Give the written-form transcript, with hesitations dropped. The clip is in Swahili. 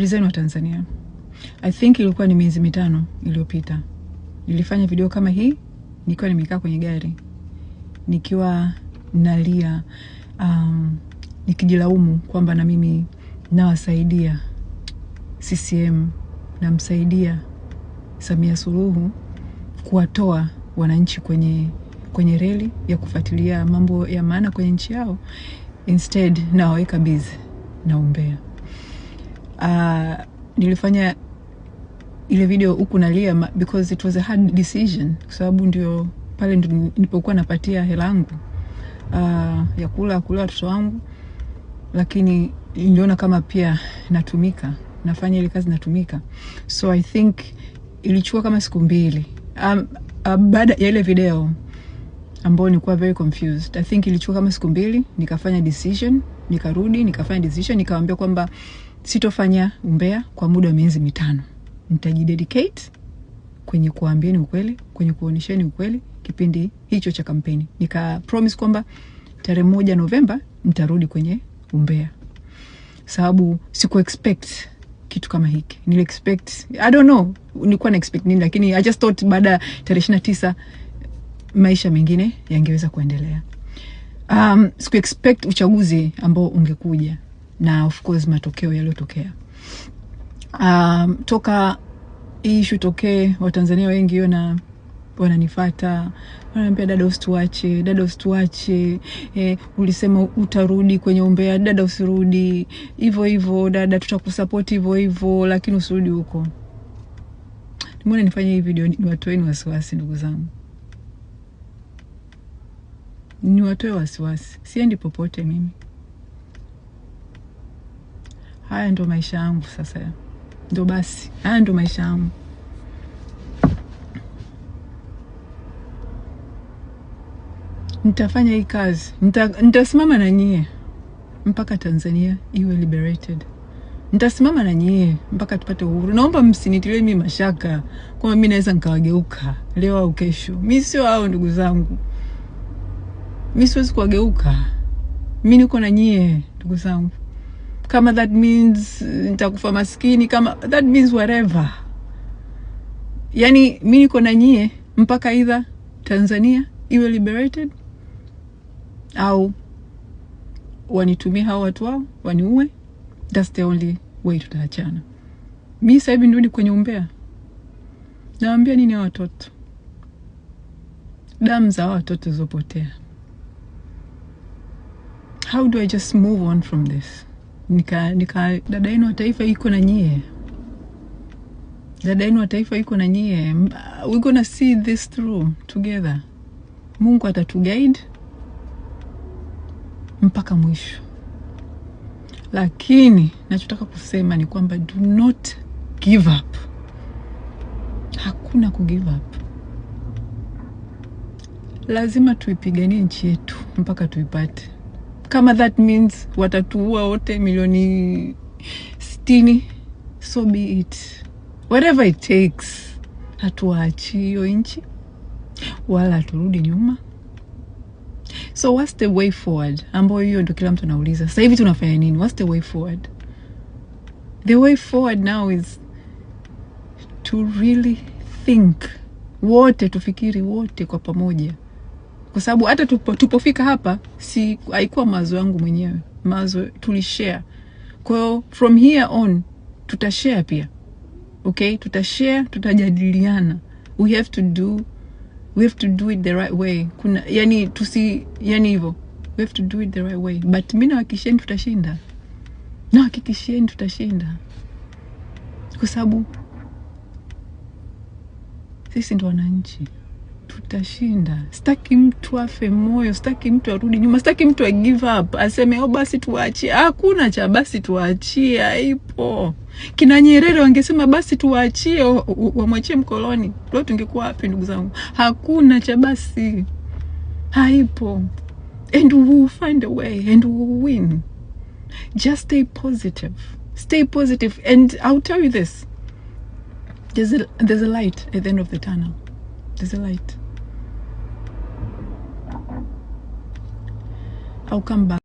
Lizeni wa Tanzania. I think ilikuwa ni miezi 5 iliyopita. Nilifanya video kama hii nikiwa nimekaa kwenye gari. Nikiwa nalia nikijilaumu kwamba na mimi nawasaidia CCM, namsaidia Samia Suluhu kuwatoa wananchi kwenye reli ya kufuatilia mambo ya maana kwenye nchi yao, instead nawaweka busy na umbea. Nilifanya ile video huku nalia because it was a hard decision, kwa sababu ndio pale nilipokuwa napatia hela yangu ya kula watoto wangu, lakini niliona kama pia natumika, nafanya ile kazi natumika. So I think ilichukua kama siku 2 baada ya ile video ambayo nilikuwa very confused. I think ilichukua kama siku 2 nikafanya decision, nikarudi nikafanya decision, nikawaambia kwamba sitofanya umbea kwa muda wa miezi 5. Nitajidedicate kwenye kuambieni ukweli, kwenye kuonesheni ukweli kipindi hicho cha kampeni. Nika promise kwamba tarehe 1 Novemba nitarudi kwenye umbea. Sababu siku expect kitu kama hiki. Nili expect, I don't know, nilikuwa na expect nini, lakini I just thought baada tarehe 29 maisha mengine yangeweza kuendelea. Siku expect uchaguzi ambao ungekuja na of course matokeo yaliyotokea. Toka issue tokee, Watanzania wengi wananifuata, wananiambia dada usituache, ulisema utarudi kwenye umbea, dada usirudi, hivyo dada tutakusupport hivyo, lakini usirudi huko. Nimeona nifanye hii video niwatoeni wasiwasi, ndugu zangu. Niwatoe wasiwasi, siendi popote mimi. Haya ndo maisha yangu sasa. Ndo basi, haya ndo maisha yangu. Nitafanya hii kazi. Nitasimama na nyie mpaka Tanzania iwe liberated. Nitasimama na nyie mpaka tupate uhuru. Naomba msinitilie mimi mashaka kwamba mimi naweza nikawageuka leo au kesho. Mimi sio hao, ndugu zangu. Mimi siwezi kuwageuka. Mimi niko na nyie, ndugu zangu. Kama that means nitakufa maskini, kama that means whatever. Yani mimi niko na nyie mpaka either Tanzania iwe liberated au wanitumie hao watu wao waniue. That's the only way tutaachana. Mimi sasa hivi nirudi kwenye umbea. Naambia nini hao watoto? Damu za watoto zopotea. How do I just move on from this? Dada yenu wa taifa iko na nyie. Dada yenu wa taifa iko na nyie. We're gonna see this through together. Mungu atatuguide mpaka mwisho. Lakini nachotaka kusema ni kwamba do not give up. Hakuna ku give up. Lazima tuipiganie nchi yetu mpaka tuipate. Kama that means watatuua wote milioni 60, so be it. Whatever it takes. Hatuachi hiyo nchi wala turudi nyuma. So what's the way forward? Ambayo hiyo ndio kila mtu anauliza. Sasa hivi tunafanya nini? What's the way forward? The way forward now is to really think. Wote tufikiri wote kwa pamoja. Kwa sababu hata tupofika hapa si haikuwa mawazo yangu mwenyewe. Mawazo tulishare. Kwa hiyo from here on tutashare pia. Okay? Tutashare, tutajadiliana. We have to do it the right way. Yani hivyo. We have to do it the right way. But mimi nawahakikishieni tutashinda. Nawahakikishieni tutashinda. Kwa sababu sisi ndo wananchi. Tutashinda. Sitaki mtu afe moyo, sitaki mtu arudi nyuma, sitaki mtu a give up, aseme basi tuachie. Hakuna cha basi tuachie, haipo. Kina Nyerere wangesema basi tuachie, wamwachie mkoloni. Leo tungekuwa wapi, ndugu zangu? Hakuna cha basi. Haipo. And we will find a way and we will win. Just stay positive. Stay positive, and I'll tell you this. There's a light at the end of the tunnel. There's a light. I'll come back.